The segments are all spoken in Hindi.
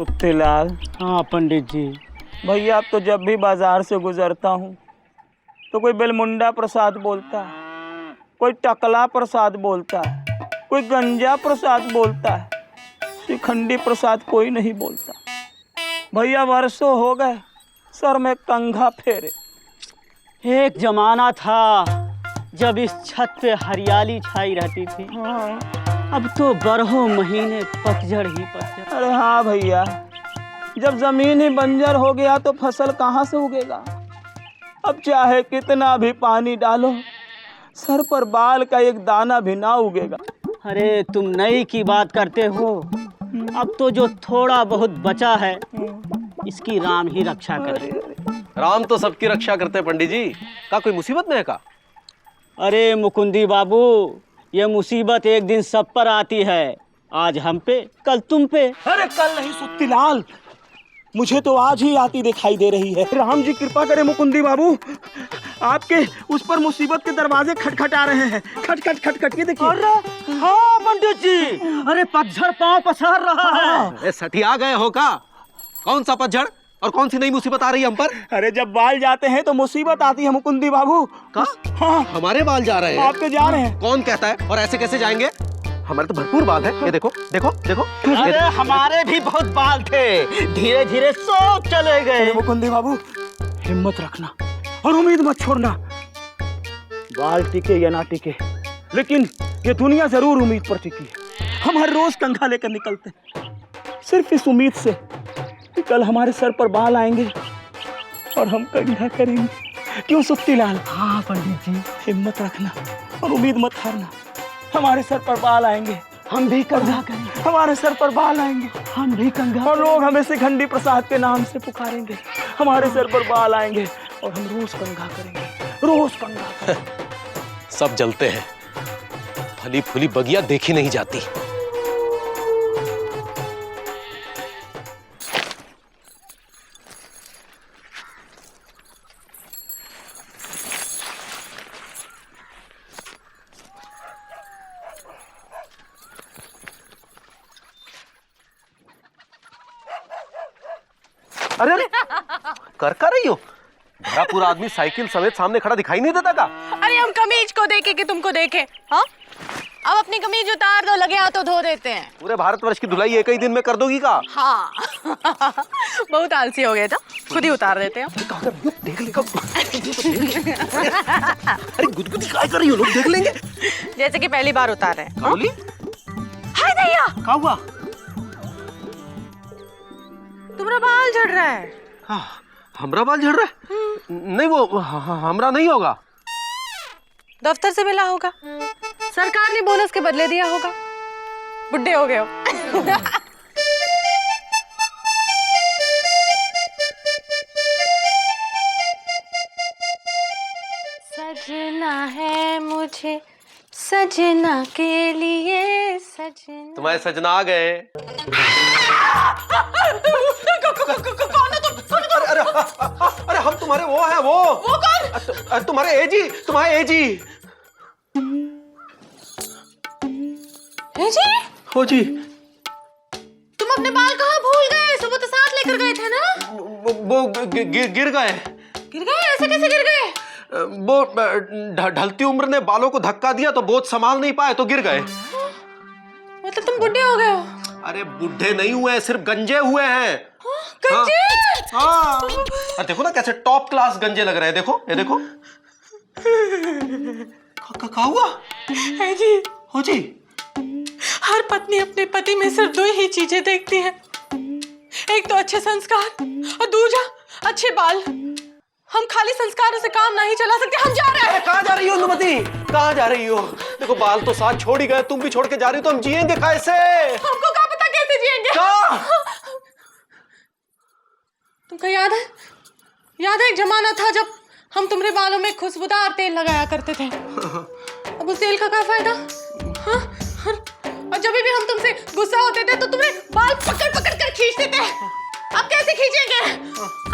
सुत्तीलाल। हाँ पंडित जी। भैया अब तो जब भी बाजार से गुजरता हूँ तो कोई बेलमुंडा प्रसाद बोलता है, कोई टकला प्रसाद बोलता है, कोई गंजा प्रसाद बोलता है, शिखंडी प्रसाद कोई नहीं बोलता। भैया वर्षों हो गए सर में कंघा फेरे। एक जमाना था जब इस छत पे हरियाली छाई रहती थी। हाँ। अब तो बारहों महीने पतझड़ ही पतझड़। अरे हाँ भैया, जब जमीन ही बंजर हो गया तो फसल कहाँ से उगेगा। अब चाहे कितना भी पानी डालो सर पर बाल का एक दाना भी ना उगेगा। अरे तुम नई की बात करते हो, अब तो जो थोड़ा बहुत बचा है इसकी राम ही रक्षा करे। राम तो सबकी रक्षा करते हैं पंडित जी। का कोई मुसीबत में है का? अरे मुकुंदी बाबू, ये मुसीबत एक दिन सब पर आती है। आज हम पे, कल तुम पे। अरे कल नहीं सुत्तीलाल, मुझे तो आज ही आती दिखाई दे रही है। राम जी कृपा करे मुकुंदी बाबू, आपके उस पर मुसीबत के दरवाजे खटखटा रहे हैं। खटखट खटखट के देखिए। अरे हाँ पंडित जी, अरे पतझड़ पांव पसार रहा है। अरे सठिया गए हो का? कौन सा पतझड़ और कौन सी नई मुसीबत आ रही है हम पर? अरे जब बाल जाते हैं तो मुसीबत आती है मुकुंदी बाबू। का? हाँ, हमारे बाल जा रहे हैं? आपके जा रहे हैं। कौन कहता है? और ऐसे कैसे जाएंगे? हमारे तो भरपूर बाल है। ये देखो देखो देखो। अरे हमारे भी बहुत बाल थे, धीरे धीरे सब चले गए। मुकुंदी बाबू हिम्मत रखना और उम्मीद मत छोड़ना। बाल टिके या ना टिके, लेकिन ये दुनिया जरूर उम्मीद पर टिकी है। हम हर रोज कंघा लेकर निकलते हैं, सिर्फ इस उम्मीद से कि कल हमारे सर पर बाल आएंगे और हम कंघा करेंगे। क्यों सुत्तीलाल? हाँ पंडित जी। हिम्मत रखना और उम्मीद मत हारना। हमारे सर पर बाल आएंगे, हम भी कंघा करेंगे। हमारे सर पर बाल आएंगे, हम भी कंघा। और लोग हमें शिखंडी प्रसाद के नाम से पुकारेंगे। हमारे सर पर बाल आएंगे और हम रोज कंघा करेंगे, रोज कंघा। सब जलते हैं, फली फूली बगिया देखी नहीं जाती। अरे अरे कर रही हो? बड़ा पूरा आदमी साइकिल समेत सामने खड़ा दिखाई नहीं देता का? अरे हम कमीज को देखे कि तुमको देखे। हाँ, अब अपनी कमीज उतार दो, लगे हाथ तो धो देते हैं। पूरे भारतवर्ष की धुलाई एक ही दिन में कर दोगी का? हाँ बहुत आलसी हो गए था, खुद ही उतार देते हैं। देख लेगा। अरे गुदगुदी काय कर रही हो? लोग देख लेंगे। जैसे कि पहली बार उतार रहे हैं। बोली? हाय दैया, क्या हुआ? तुम्हारा बाल झड़ रहा है। हाँ, हमरा बाल झड़ रहा है? नहीं वो हमरा नहीं होगा। दफ्तर से मिला होगा, सरकार ने बोनस के बदले दिया होगा, बुड्ढे हो गए हो। सजना है मुझे सजना के लिए सजना। तुम्हारे सजना आ गए। अरे हम तुम्हारे वो हैं। वो कौन? तुम्हारे एजी, तुम्हारे एजी। एजी? हो जी। तुम अपने बाल कहाँ भूल गए? सुबह तो साथ लेकर गए थे ना। वो गिर गए। गिर गए? ऐसे कैसे गिर गए? वो ढलती उम्र ने बालों को धक्का दिया तो बोझ संभाल नहीं पाए तो गिर गए। मतलब तुम बुढ़े हो गए हो? अरे बुढ़े नहीं हुए, सिर्फ गंजे हुए हैं। गंजे? हाँ। और देखो ना कैसे टॉप क्लास गंजे लग रहे हैं। देखो ये देखो। क्या हुआ? है जी। हो जी। हर पत्नी अपने पति में सिर्फ दो ही चीजें देखती है, एक तो अच्छे संस्कार और दूसरा अच्छे बाल। हम खाली संस्कारों से काम नहीं चला सकते। हम जा रहे हैं। कहाँ जा रही हो अनुमति? कहाँ जा रही हो? देखो बाल तो साथ छोड़ ही गए, तुम भी छोड़ के जा रही हो तो हम जिएंगे कैसे? हमको क्या पता कैसे जिएंगे? तुमको याद है? एक जमाना था जब हम तुम्हारे बालों में खुशबूदार तेल लगाया करते थे। अब उस तेल का क्या फायदा? हाँ? और जब भी हम तुमसे गुस्सा होते थे तो तुम्हें बाल पकड़ पकड़ कर खींचते थे। अब कैसे खींचेंगे?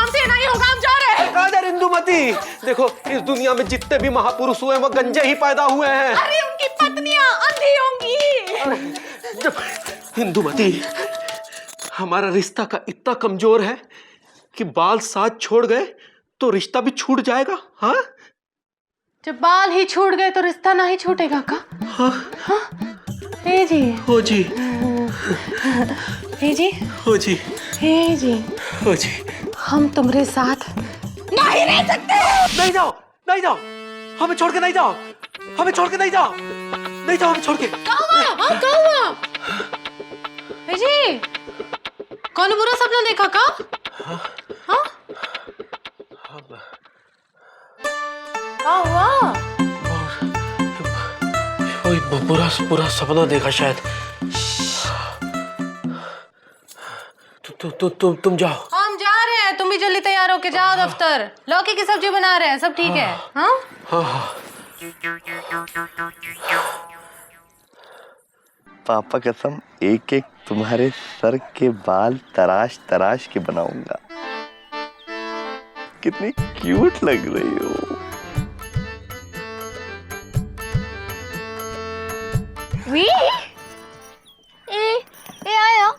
हमसे नहीं होगा, हम जा रहे हैं। कहाँ जा रही इंदुमती? देखो इस दुनिया में जितने भी महापुरुष हुए वो गंजे ही पैदा हुए हैं। अरे उनकी पत्नियां अंधी होंगी। इंदुमती हमारा रिश्ता का इतना कमजोर है कि बाल साथ छोड़ गए तो रिश्ता भी छूट जाएगा। हाँ, जब बाल ही छूट गए तो रिश्ता नहीं छूटेगा का? हाँ, हाँ? हे जी, हो जी, हे जी, हो जी, हे जी, हो जी। हम तुम्हारे साथ नहीं रह सकते। नहीं जाओ, नहीं जाओ, हमें छोड़ के नहीं जाओ, हमें छोड़ के नहीं जाओ, नहीं जाओ, हमें छोड़ के। कौवा हे जी, कौन बुरा सपना देखा का? हाँ? क्या हुआ? कोई बुरा सपना देखा शायद। तुम जाओ। हम जा रहे हैं, तुम भी जल्दी तैयार होके जाओ दफ्तर। लौकी की सब्जी बना रहे हैं, सब ठीक है? हाँ? हाँ हाँ। पापा कसम एक एक तुम्हारे सर के बाल तराश तराश के बनाऊंगा। कितनी क्यूट लग रही हो। वी ए आया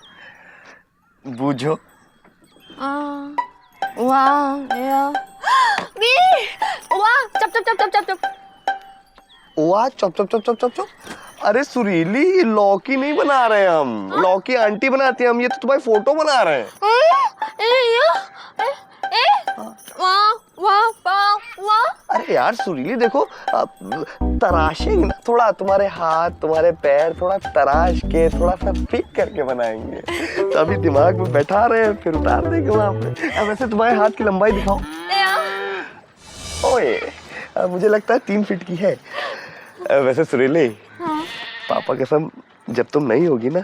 बूझो। वाह या वी वाह चप चप चप चप चप चप वाह चप चप चप चप चप चप। अरे सुरीली, ये लौकी नहीं बना रहे हम, लौकी आंटी बनाती है, हम ये तो तुम्हारी फोटो बना रहे हैं। वाह वाह वाह वाह। अरे यार सुरीली देखो, तराशेंगे ना थोड़ा, तुम्हारे हाथ तुम्हारे पैर थोड़ा तराश के थोड़ा सा पिक करके बनाएंगे। तो अभी दिमाग में बैठा रहे हैं, फिर उतार देंगे वहां पे। अब वैसे तुम्हारे हाथ की लंबाई दिखाओ। ओए, मुझे लगता है 3 फीट की है। वैसे सुरीली, पापा कसम जब तुम नहीं होगी ना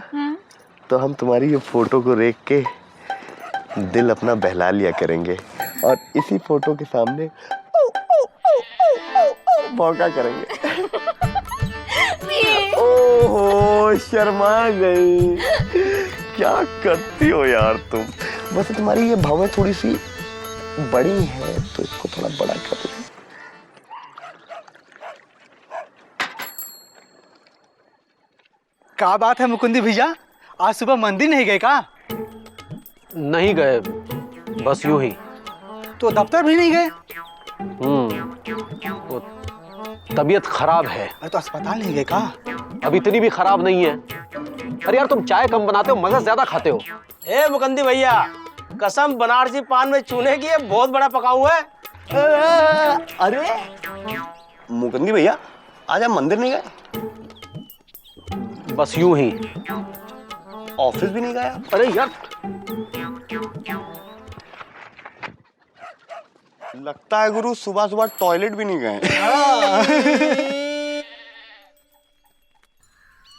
तो हम तुम्हारी ये फोटो को देख के दिल अपना बहला लिया करेंगे और इसी फोटो के सामने भौंका करेंगे। ओहो, शर्मा गई। क्या करती हो यार तुम। वैसे तुम्हारी ये भवें थोड़ी सी बड़ी है तो इसको थोड़ा बड़ा कर दो। क्या बात है मुकुंदी भैया, आज सुबह मंदिर नहीं गए का? नहीं गए, बस यूं ही। तो दफ्तर भी नहीं गए? वो तबीयत खराब है। अरे तो अस्पताल नहीं गए का? अब इतनी भी खराब नहीं है। अरे यार तुम चाय कम बनाते हो, मजा ज्यादा खाते हो। ए मुकंदी भैया, कसम बनारसी पान में चूने की, बहुत बड़ा पकाऊ है। अरे मुकुंदी भैया, आज आप मंदिर नहीं गए? बस यूं ही। ऑफिस भी नहीं गया? अरे यार, लगता है गुरु सुबह सुबह टॉयलेट भी नहीं गए।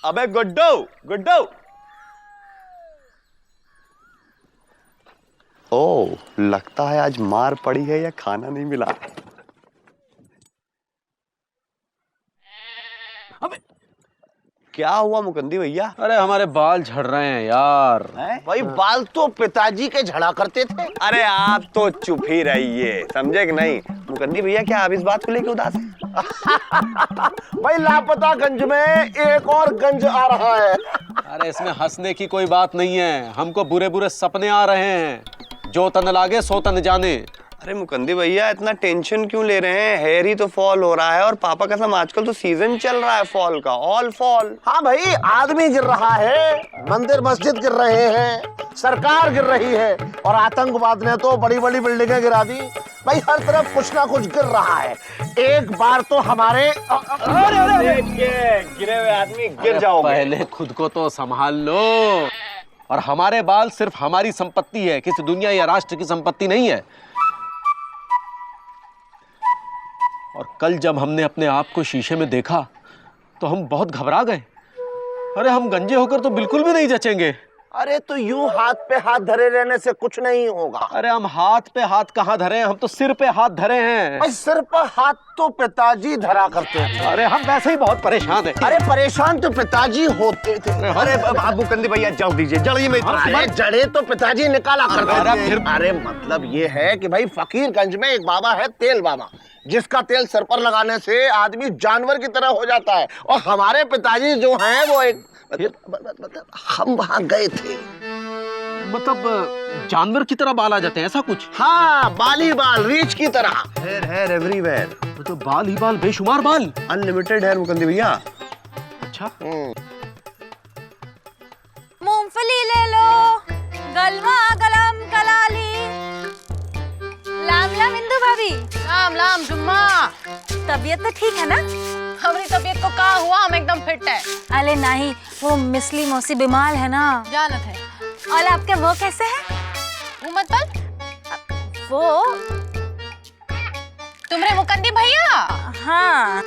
अबे गुड्डो गुड्डो। ओ, लगता है आज मार पड़ी है या खाना नहीं मिला। अबे क्या हुआ मुकंदी भैया? अरे हमारे बाल झड़ रहे हैं यार। भाई बाल तो पिताजी के झड़ा करते थे। अरे आप तो चुप ही रहिए, समझे कि नहीं? मुकंदी भैया क्या आप इस बात को लेकर उदास हैं? भाई लापता गंज में एक और गंज आ रहा है। अरे इसमें हंसने की कोई बात नहीं है, हमको बुरे बुरे सपने आ रहे हैं। जो तन लागे सो तन जाने। अरे मुकंदी भैया इतना टेंशन क्यों ले रहे हैं? हेयर ही तो फॉल हो रहा है और पापा कसम आजकल तो सीजन चल रहा है फॉल का, ऑल फॉल। हाँ भाई, आदमी गिर रहा है, मंदिर मस्जिद गिर रहे हैं, सरकार गिर रही है और आतंकवाद ने तो बड़ी बड़ी बिल्डिंगें गिरा दी। भाई हर तरफ कुछ ना कुछ गिर रहा है। एक बार तो हमारे गिरे हुए आदमी गिर जाओगे। पहले खुद को तो संभाल लो। और हमारे बाल सिर्फ हमारी संपत्ति है, किसी दुनिया या राष्ट्र की संपत्ति नहीं है। और कल जब हमने अपने आप को शीशे में देखा तो हम बहुत घबरा गए। अरे हम गंजे होकर तो बिल्कुल भी नहीं जचेंगे। अरे तो यूं हाथ पे हाथ धरे रहने से कुछ नहीं होगा। अरे हम हाथ पे हाथ कहाँ धरे हैं, हम तो सिर पे हाथ धरे हैं। भाई सिर पर हाथ तो पिताजी धरा करते हैं। अरे हम वैसे ही बहुत परेशान हैं। अरे परेशान तो पिताजी होते थे। अरे बाबू कंदी भैया जड़ दीजिए, जड़िए में। अरे जड़े तो पिताजी निकाला करते अरे थे। अरे मतलब ये है कि भाई फकीरगंज में एक बाबा है, तेल बाबा, जिसका तेल सर पर लगाने से आदमी जानवर की तरह हो जाता है। और हमारे पिताजी जो हैं वो एक मतलब हम वहां गए थे। मतलब जानवर की तरह बाल आ जाते हैं, ऐसा कुछ? हाँ, बाली बाल, रीछ की तरह। हेयर एवरीवेयर, तो बाल ही बाल, बेशुमार बाल। अनलिमिटेड हेयर मुकंदी भैया। अच्छा, मूंगफली ले लो, गलवा गलम कलाली। लाम लाम इंदु भाभी। लाम लाम जुम्मा। तबीयत तो ठीक है ना? हमारी तबीयत को क्या हुआ, हम एकदम फिट है। अरे नहीं, वो मिसली मौसी बीमार है ना। जानत है। और आपके वो कैसे हैं? वो मतलब वो तुम्हारे मुकंदी भैया। हाँ।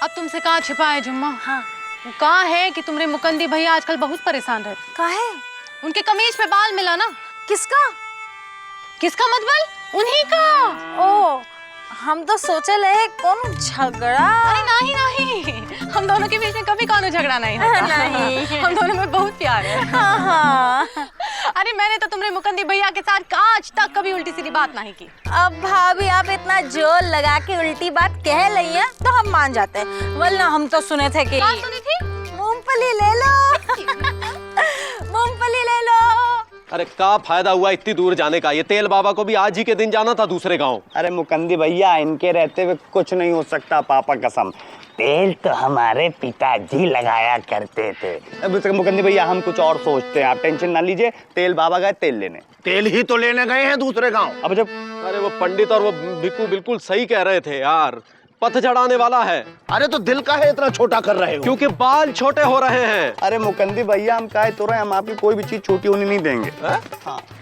अब तुमसे कहाँ छिपा है जुम्मा? हाँ। वो कहाँ है कि तुम्हारे मुकंदी भैया आजकल बहुत परेशान रहते। काहे? उनके कमीज पे बाल मिला ना। किसका? किसका मतलब? उन्हीं का। ओ, हम तो सोचे ले कौन झगड़ा। अरे नहीं नहीं, हम दोनों के बीच में कभी कौनो झगड़ा नहीं होता। नहीं। हम दोनों में बहुत प्यार है। हाँ। अरे मैंने तो तुम्हारे मुकंदी भैया के साथ आज तक कभी उल्टी सीधी बात नहीं की। अब भाभी आप इतना जोर लगा के उल्टी बात कह रही हैं तो हम मान जाते हैं, वरना हम तो सुने थे कि क्या सुनी थी? मूंगफली ले लो। मूंगफली ले लो। अरे क्या फायदा हुआ इतनी दूर जाने का? ये तेल बाबा को भी आज ही के दिन जाना था दूसरे गांव। अरे मुकंदी भैया, इनके रहते हुए कुछ नहीं हो सकता, पापा कसम। तेल तो हमारे पिताजी लगाया करते थे। अब मुकंदी भैया हम कुछ और सोचते हैं, आप टेंशन ना लीजिए। तेल बाबा गए तेल लेने। तेल ही तो लेने गए हैं दूसरे गांव। अब जब अरे वो पंडित और वो भिक्कू बिल्कुल सही कह रहे थे यार, पथ चढ़ाने वाला है। अरे तो दिल का है इतना छोटा कर रहे हो? क्योंकि बाल छोटे हो रहे हैं। अरे मुकंदी भैया, हम काहे तो रहे, हम आपकी कोई भी चीज छोटी होने नहीं देंगे। हाँ।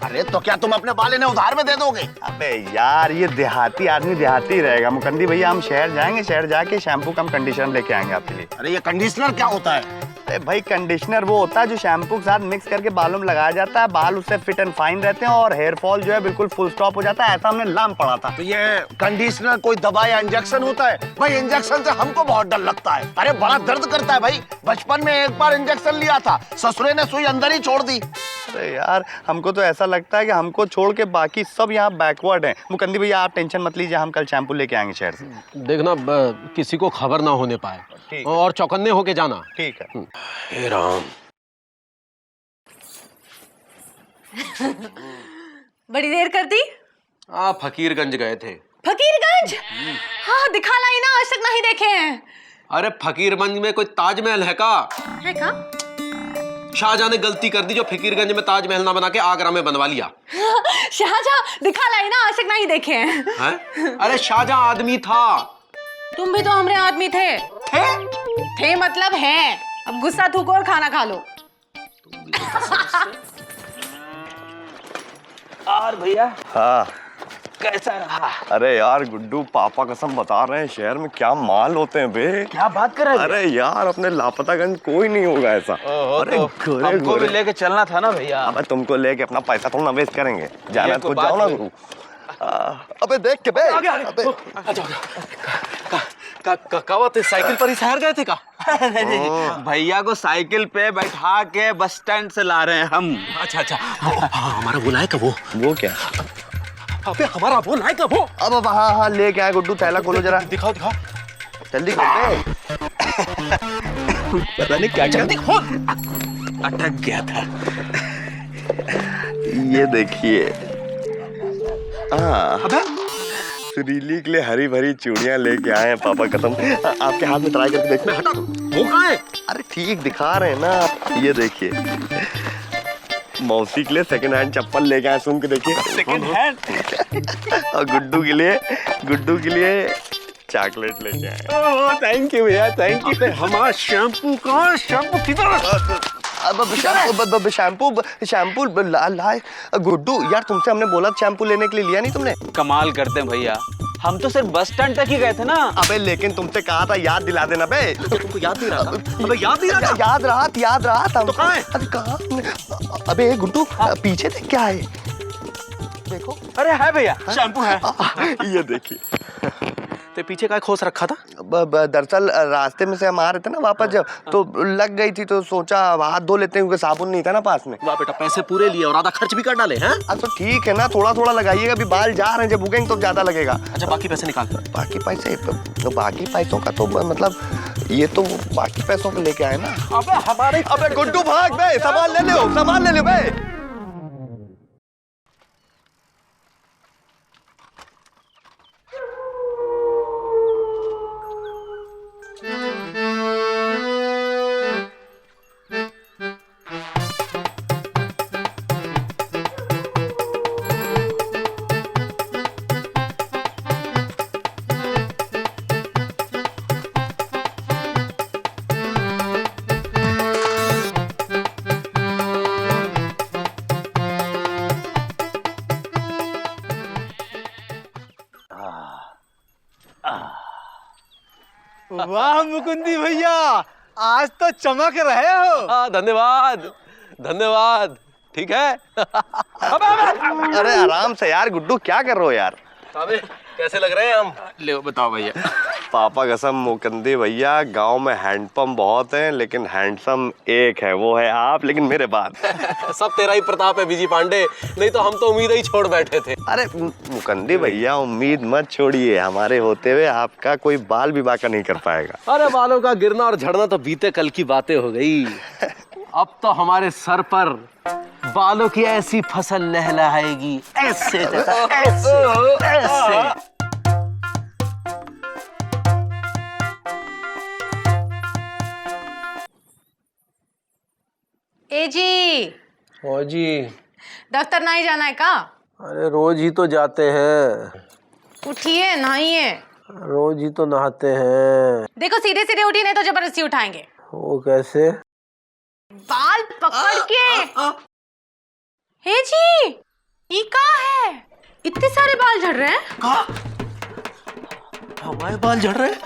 अरे तो क्या तुम अपने बाल इन्हें उधार में दे दोगे? अबे यार, ये देहाती आदमी देहाती ही रहेगा। मुकंदी भैया, हम शहर जाएंगे, शहर जाके शैम्पू कम कंडीशनर लेके आएंगे आपके लिए। अरे ये कंडीशनर क्या होता है? अरे भाई, कंडीशनर वो होता है जो शैम्पू के साथ मिक्स करके बालों में लगाया जाता है। बाल उससे फिट एंड फाइन रहते हैं और हेयर फॉल जो है बिल्कुल फुल स्टॉप हो जाता है। ऐसा हमने लाम पड़ा था। तो ये कंडीशनर कोई दवा या इंजेक्शन होता है? भाई इंजेक्शन से हमको बहुत डर लगता है। अरे बड़ा दर्द करता है भाई। बचपन में एक बार इंजेक्शन लिया था, ससुरे ने सुई अंदर ही छोड़ दी। अरे यार, हमको तो ऐसा लगता है कि हमको छोड़ के बाकी सब यहाँ बैकवर्ड हैं। मुकंदी भैया, आप टेंशन मत लीजिए, हम कल शैम्पू लेके आएंगे शहर से। देखना किसी को खबर ना होने पाए, और चौकन्ने होके जाना। ठीक है। हे राम। बड़ी देर कर दी। आप फकीरगंज गए थे? फकीरगंज? हाँ, दिखा लाई ना, आज तक नहीं देखे हैं। अरे फकीरगंज में कोई ताजमहल है का? है का? शाहजहां ने गलती कर दी जो फकीरगंज में ताजमहल ना बना के आगरा में बनवा लिया। शाहजहां? दिखा लाई ना, आज तक नहीं देखे हैं। है? अरे शाहजहां आदमी था। तुम भी तो हमरे आदमी थे। थे मतलब हैं। अब गुस्सा थूको और खाना खा लो। और भैया, हाँ कैसा रहा? अरे यार गुड्डू, पापा कसम बता रहे हैं, शहर में क्या माल होते हैं बे। क्या बात कर रहे हैं? अरे यार, अपने लापतागंज कोई नहीं होगा ऐसा। अरे गोरे हमको भी गोरे। लेके चलना था ना भैया। अबे तुमको लेके अपना पैसा थोड़ा ना वेस्ट करेंगे। जाना ये तो कोई बात जाओ ना नहीं। गुरु। अबे देख के बे। अबे साइकिल पर ही शहर गए थे का? भैया को साइकिल पे बैठा के बस स्टैंड से ला रहे हैं हम। अच्छा अच्छा, हमारा वो लायक है वो क्या? अबे हमारा वो लायक है वो। अब हाँ हाँ, लेके आए गुड्डू, थैला खोलो जरा। दिखाओ दिखाओ। जल्दी खोल बे। पता नहीं क्या जल्दी खोल। अटक गया था। ये देखिए। हाँ, सुरीली के लिए हरी भरी चूड़ियां लेके आए हैं पापा कसम। आपके हाथ में ट्राई करके देखना। हटा दो, वो कहाँ है? अरे ठीक दिखा रहे हैं ना। ये देखिए, मौसी के लिए सेकंड हैंड चप्पल लेके आए, सुन के देखिए। Second hand. और गुड्डू के लिए चॉकलेट लेके आए। ओह, थैंक यू भैया, थैंक यू। हमारा शैम्पू कहाँ? शैम्पू किधर? अब शैम्पू लाए। गुड्डू यार, तुमसे हमने बोला शैम्पू लेने के लिए, लिया नहीं तुमने? कमाल करते हैं भैया, हम तो सिर्फ बस स्टैंड तक ही गए थे ना। अबे लेकिन तुमसे कहा था याद दिला देना बे। तुमको याद नहीं रहा था? अबे याद नहीं रहा था? याद रहा था। तो कहाँ है? अरे कहाँ? अबे गुड्डू, पीछे देख क्या है। देखो। अरे है भैया, शैम्पू है। ये देखिए। तो पीछे का खोस रखा था? दरअसल रास्ते में से हम आ रहे थे ना वापस, जब तो लग गई थी तो सोचा हाथ धो लेते हैं, क्योंकि साबुन नहीं था ना पास में। वाह बेटा, पैसे पूरे लिए और आधा खर्च भी कर डाले हैं। तो ठीक है ना, थोड़ा थोड़ा लगाइएगा, अभी बाल जा रहे हैं, जब उगेंगे तो ज्यादा लगेगा। अच्छा, बाकी पैसे निकाल। बाकी पैसे, तो बाकी पैसों का तो मतलब ये तो बाकी पैसों में लेके आए ना। अबे हमारे अबे गुड्डू भाग बे, सामान ले लो, सामान ले लो बे। वाह मुकुंदी भैया, आज तो चमक रहे हो। हाँ, धन्यवाद धन्यवाद। ठीक है। अरे आराम से यार गुड्डू, क्या कर रहे हो यार? अबे कैसे लग रहे हैं हम? ले बताओ भैया। पापा कसम मुकुंदी भैया, गांव में हैंडपंप बहुत हैं लेकिन हैंडसम एक है, वो है आप, लेकिन मेरे बाद। सब तेरा ही प्रताप है विजय पांडे, नहीं तो हम तो उम्मीद ही छोड़ बैठे थे। अरे मुकुंदी भैया, उम्मीद मत छोड़िए, हमारे होते हुए आपका कोई बाल भी बाका नहीं कर पाएगा। अरे बालों का गिरना और झड़ना तो बीते कल की बातें हो गई। अब तो हमारे सर पर बालों की ऐसी फसल लहलहाएगी, ऐसे ऐसे ऐसे। ए जी, ओ जी, दफ्तर नहीं जाना है का? अरे रोज ही तो जाते हैं। उठिए, नहाइए। रोज ही तो नहाते हैं। देखो सीधे सीधे उठिए, नहीं तो जबरदस्ती उठाएंगे। वो कैसे? बाल पकड़ के। हे जी, ये का है? इतने सारे बाल झड़ रहे हैं। हमारे बाल झड़ रहे हैं?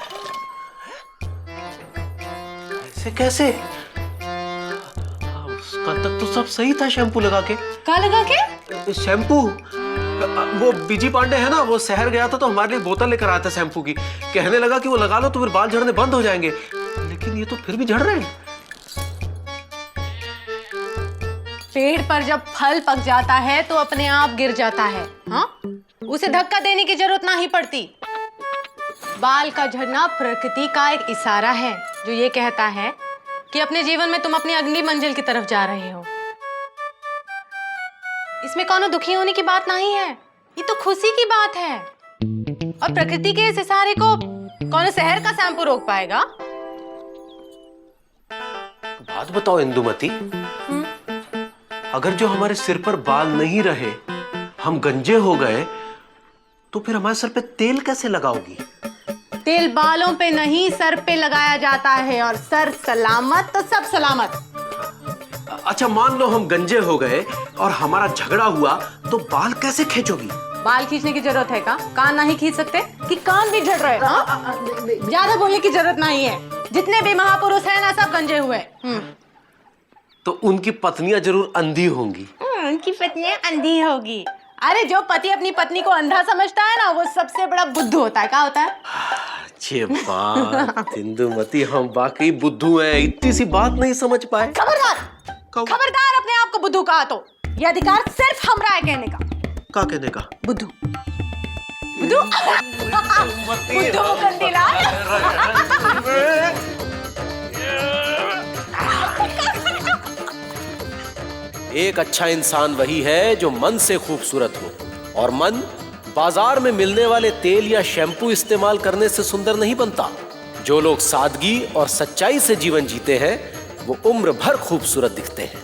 ऐसे कैसे? कल तक तो सब सही था शैम्पू लगा के। का लगा के? शैम्पू? वो बीजी पांडे है ना, वो शहर गया था तो हमारे लिए बोतल लेकर आया था शैम्पू की। कहने लगा कि वो लगा लो तो फिर बाल झड़ने बंद हो जाएंगे, लेकिन ये तो फिर भी झड़ रहे हैं। पेड़ पर जब फल पक जाता है तो अपने आप गिर जाता है। हाँ, उसे धक्का देने की जरूरत नहीं पड़ती। बाल का झड़ना प्रकृति का एक इशारा है जो ये कहता है कि अपने जीवन में तुम अपनी अगली मंजिल की तरफ जा रहे हो। इसमें कौनो दुखी होने की बात नहीं है, ये तो खुशी की बात है। और प्रकृति के इस इशारे को कौनो शहर का शैम्पू रोक पाएगा? बात बताओ इंदुमती, अगर जो हमारे सिर पर बाल नहीं रहे, हम गंजे हो गए, तो फिर हमारे सर पे तेल कैसे लगाओगी? तेल बालों पे नहीं सर पे लगाया जाता है, और सर सलामत तो सब सलामत। अच्छा मान लो हम गंजे हो गए और हमारा झगड़ा हुआ, तो बाल कैसे खींचोगी? बाल खींचने की जरूरत है का? कान नहीं खींच सकते कि कान भी झड़ रहे? ज्यादा बोलने की जरूरत नहीं है, जितने भी महापुरुष हैं ना सब गंजे हुए। तो उनकी पत्नियां जरूर अंधी होंगी। उनकी पत्नियां अंधी होगी? अरे जो पति अपनी पत्नी को अंधा समझता है ना, वो सबसे बड़ा बुद्धू होता है। क्या होता है? अच्छी बात इंदुमती, हम वाकई बुद्धू हैं, इतनी सी बात नहीं समझ पाए। खबरदार अपने आप को बुद्धू कहा तो ये अधिकार सिर्फ हमरा है कहने का। क्या कहने का? बुद्धू बुद्धू बुद्धू कंदीलाल। एक अच्छा इंसान वही है जो मन से खूबसूरत हो, और मन बाजार में मिलने वाले तेल या शैम्पू इस्तेमाल करने से सुंदर नहीं बनता। जो लोग सादगी और सच्चाई से जीवन जीते हैं वो उम्र भर खूबसूरत दिखते हैं।